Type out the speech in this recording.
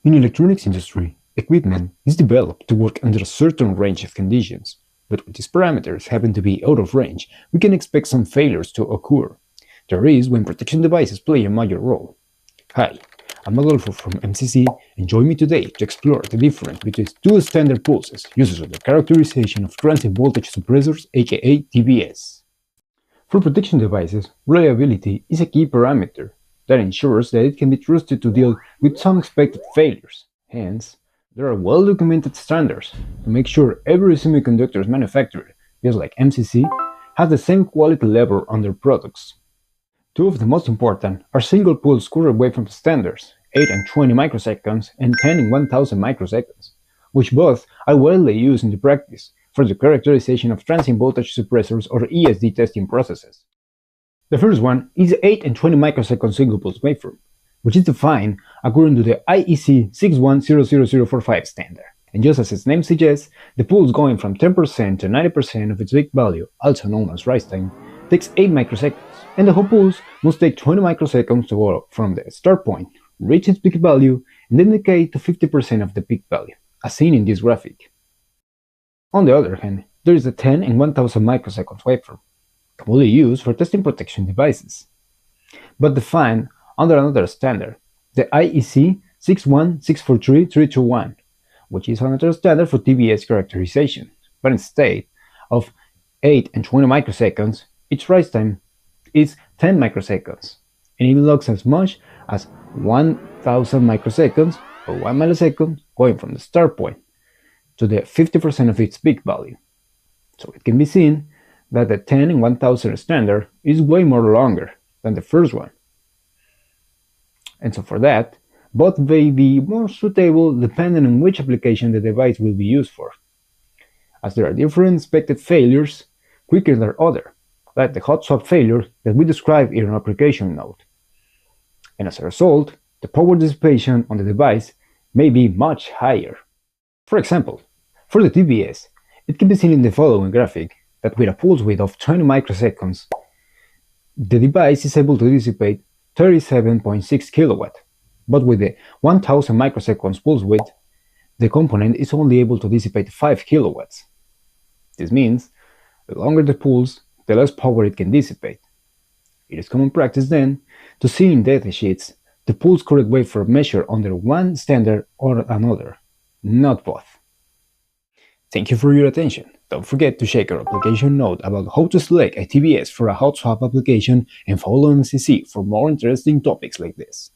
In electronics industry, equipment is developed to work under a certain range of conditions, but when these parameters happen to be out of range, we can expect some failures to occur. There is when protection devices play a major role. Hi, I'm Adolfo from MCC, and join me today to explore the difference between two standard pulses used in the characterization of transient voltage suppressors, aka TVS. For protection devices, reliability is a key parameter that ensures that it can be trusted to deal with some expected failures. Hence, there are well-documented standards to make sure every semiconductor manufacturer, just like MCC, has the same quality level on their products. Two of the most important are single-pulse current waveform standards, 8 and 20 microseconds and 10 and 1000 microseconds, which both are widely used in the practice for the characterization of transient voltage suppressors or ESD testing processes. The first one is the 8 and 20 microsecond single-pulse waveform, which is defined according to the IEC 6100045 standard. And just as its name suggests, the pulse going from 10% to 90% of its peak value, also known as rise time, takes 8 microseconds, and the whole pulse must take 20 microseconds to go from the start point, reach its peak value, and then decay to 50% of the peak value, as seen in this graphic. On the other hand, there is the 10 and 1000 microseconds waveform, commonly used for testing protection devices, but defined under another standard, the IEC 61643-321, which is another standard for TVS characterization, but instead of 8 and 20 microseconds, its rise time is 10 microseconds, and it logs as much as 1000 microseconds or 1 millisecond going from the start point to the 50% of its peak value. So it can be seen that the 10 and 1000 standard is way more longer than the first one. And so for that, both may be more suitable depending on which application the device will be used for, as there are different expected failures quicker than others, like the hot swap failure that we described in our application note. And as a result, the power dissipation on the device may be much higher. For example, for the TVS, it can be seen in the following graphic that with a pulse width of 20 microseconds, the device is able to dissipate 37.6 kilowatt, but with the 1000 microseconds pulse width, the component is only able to dissipate 5 kilowatts. This means the longer the pulse, the less power it can dissipate. It is common practice then to see in datasheets the pulse current waveform measured under one standard or another, not both. Thank you for your attention. Don't forget to check our application note about how to select a TVS for a hot swap application and follow MCC for more interesting topics like this.